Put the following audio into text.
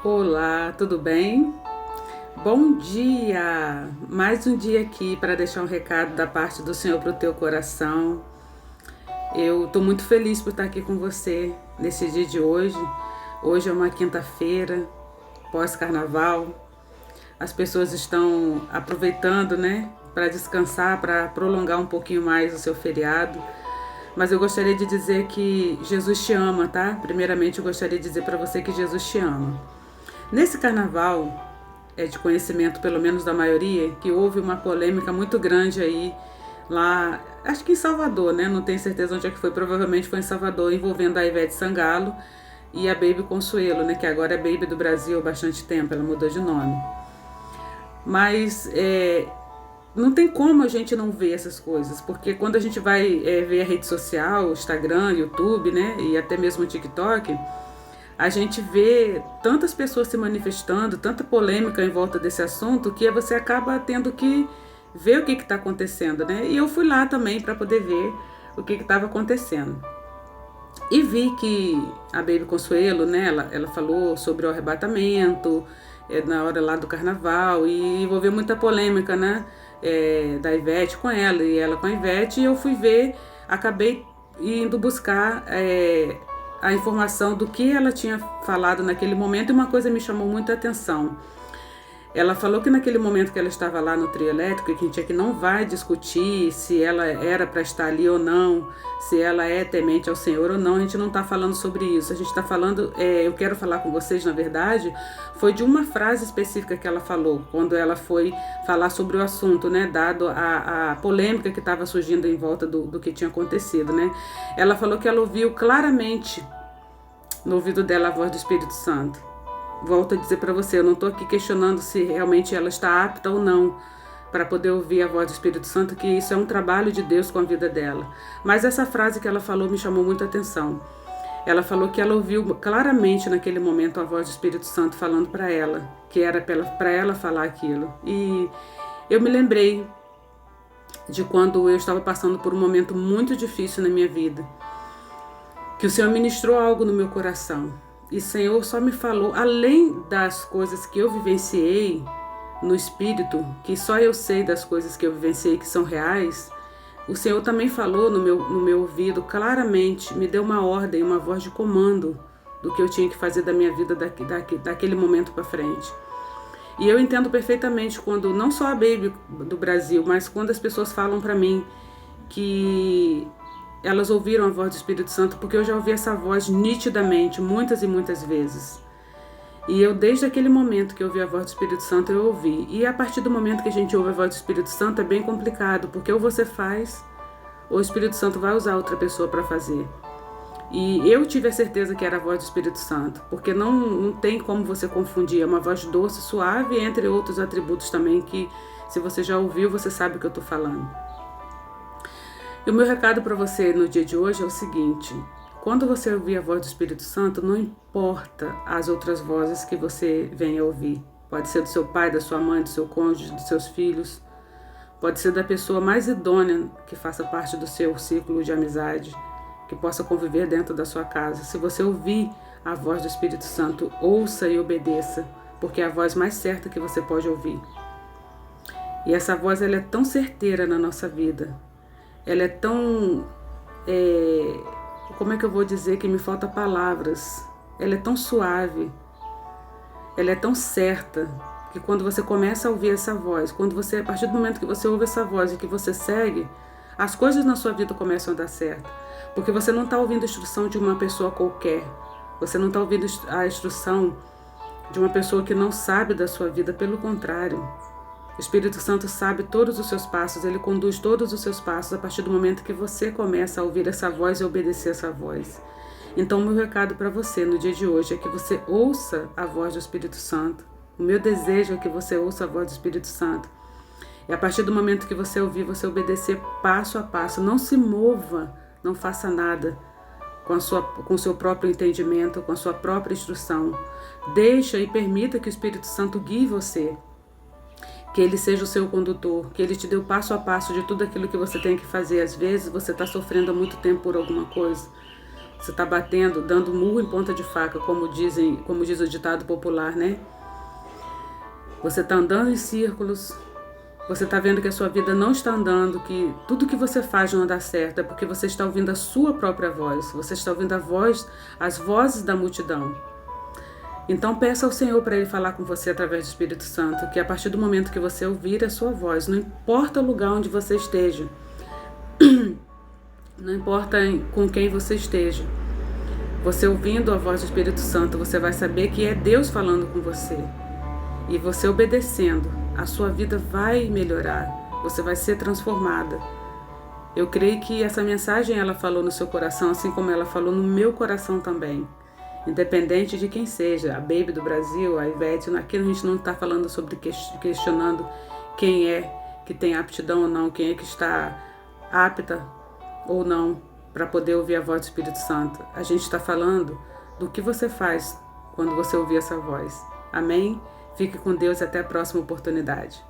Olá, tudo bem? Bom dia! Mais um dia aqui para deixar um recado da parte do Senhor para o teu coração. Eu estou muito feliz por estar aqui com você nesse dia de hoje. Hoje é uma quinta-feira, pós-carnaval. As pessoas estão aproveitando, né, para descansar, para prolongar um pouquinho mais o seu feriado. Mas eu gostaria de dizer que Jesus te ama, tá? Primeiramente, eu gostaria de dizer para você que Jesus te ama. Nesse carnaval, é de conhecimento, pelo menos da maioria, que houve uma polêmica muito grande aí, lá, acho que em Salvador, né? Não tenho certeza onde é que foi, provavelmente foi em Salvador, envolvendo a Ivete Sangalo e a Baby Consuelo, né? Que agora é Baby do Brasil há bastante tempo, ela mudou de nome. Mas não tem como a gente não ver essas coisas, porque quando a gente vai ver a rede social, Instagram, YouTube, né? E até mesmo o TikTok, a gente vê tantas pessoas se manifestando, tanta polêmica em volta desse assunto, que você acaba tendo que ver o que está acontecendo, né? E eu fui lá também para poder ver o que estava acontecendo. E vi que a Baby Consuelo, né, ela falou sobre o arrebatamento, na hora lá do carnaval, e envolveu muita polêmica, né, da Ivete com ela, e ela com a Ivete, e eu fui ver, acabei indo buscar a informação do que ela tinha falado naquele momento, e uma coisa me chamou muita atenção. Ela falou que naquele momento que ela estava lá no trio elétrico, que a gente aqui não vai discutir se ela era para estar ali ou não, se ela é temente ao Senhor ou não, a gente não está falando sobre isso. A gente está falando, eu quero falar com vocês, na verdade, foi de uma frase específica que ela falou, quando ela foi falar sobre o assunto, né, dado a polêmica que estava surgindo em volta do que tinha acontecido, né. Ela falou que ela ouviu claramente no ouvido dela a voz do Espírito Santo. Volto a dizer para você, eu não estou aqui questionando se realmente ela está apta ou não para poder ouvir a voz do Espírito Santo, que isso é um trabalho de Deus com a vida dela. Mas essa frase que ela falou me chamou muita atenção. Ela falou que ela ouviu claramente naquele momento a voz do Espírito Santo falando para ela, que era para ela falar aquilo. E eu me lembrei de quando eu estava passando por um momento muito difícil na minha vida, que o Senhor ministrou algo no meu coração. E o Senhor só me falou, além das coisas que eu vivenciei no Espírito, que só eu sei das coisas que eu vivenciei que são reais, o Senhor também falou no meu ouvido claramente, me deu uma ordem, uma voz de comando do que eu tinha que fazer da minha vida daquele momento para frente. E eu entendo perfeitamente quando, não só a Baby do Brasil, mas quando as pessoas falam para mim que elas ouviram a voz do Espírito Santo, porque eu já ouvi essa voz nitidamente, muitas e muitas vezes. E eu, desde aquele momento que eu ouvi a voz do Espírito Santo, eu ouvi. E a partir do momento que a gente ouve a voz do Espírito Santo, é bem complicado, porque ou você faz, ou o Espírito Santo vai usar outra pessoa para fazer. E eu tive a certeza que era a voz do Espírito Santo, porque não tem como você confundir. É uma voz doce, suave, entre outros atributos também que, se você já ouviu, você sabe o que eu estou falando. E o meu recado para você no dia de hoje é o seguinte: quando você ouvir a voz do Espírito Santo, não importa as outras vozes que você venha ouvir. Pode ser do seu pai, da sua mãe, do seu cônjuge, dos seus filhos. Pode ser da pessoa mais idônea que faça parte do seu círculo de amizade, que possa conviver dentro da sua casa. Se você ouvir a voz do Espírito Santo, ouça e obedeça, porque é a voz mais certa que você pode ouvir. E essa voz, ela é tão certeira na nossa vida. Ela é tão, como é que eu vou dizer, que me falta palavras. Ela é tão suave, ela é tão certa, que quando você começa a ouvir essa voz, a partir do momento que você ouve essa voz e que você segue, as coisas na sua vida começam a dar certo. Porque você não está ouvindo a instrução de uma pessoa qualquer, você não está ouvindo a instrução de uma pessoa que não sabe da sua vida, pelo contrário. O Espírito Santo sabe todos os seus passos, ele conduz todos os seus passos a partir do momento que você começa a ouvir essa voz e obedecer essa voz. Então, o meu recado para você no dia de hoje é que você ouça a voz do Espírito Santo. O meu desejo é que você ouça a voz do Espírito Santo. E a partir do momento que você ouvir, você obedecer passo a passo. Não se mova, não faça nada com o seu próprio entendimento, com a sua própria instrução. Deixa e permita que o Espírito Santo guie você. Que ele seja o seu condutor, que ele te dê o passo a passo de tudo aquilo que você tem que fazer. Às vezes você está sofrendo há muito tempo por alguma coisa. Você está batendo, dando murro em ponta de faca, como diz o ditado popular, né? Você está andando em círculos, você está vendo que a sua vida não está andando, que tudo que você faz não dá certo, é porque você está ouvindo a sua própria voz, você está ouvindo as vozes da multidão. Então peça ao Senhor para Ele falar com você através do Espírito Santo, que a partir do momento que você ouvir a sua voz, não importa o lugar onde você esteja, não importa com quem você esteja, você ouvindo a voz do Espírito Santo, você vai saber que é Deus falando com você. E você obedecendo, a sua vida vai melhorar, você vai ser transformada. Eu creio que essa mensagem ela falou no seu coração, assim como ela falou no meu coração também. Independente de quem seja, a Baby do Brasil, a Ivete, aqui a gente não está falando sobre questionando quem é que tem aptidão ou não, quem é que está apta ou não para poder ouvir a voz do Espírito Santo. A gente está falando do que você faz quando você ouvir essa voz. Amém? Fique com Deus e até a próxima oportunidade.